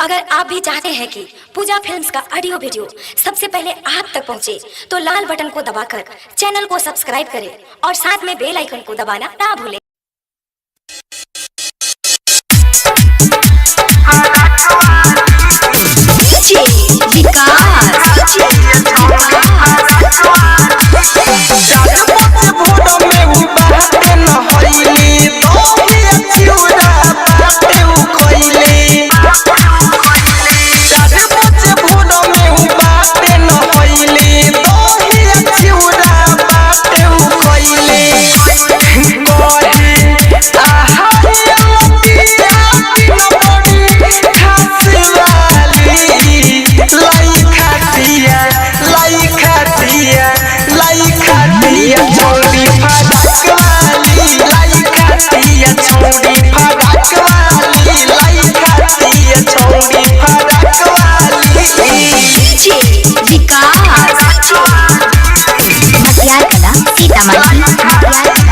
अगर आप भी चाहते हैं कि पूजा फिल्म्स का ऑडियो वीडियो सबसे पहले आप तक पहुंचे, तो लाल बटन को दबाकर चैनल को सब्सक्राइब करें और साथ में बेल आइकन को दबाना ना भूलें। सीतामढ़ी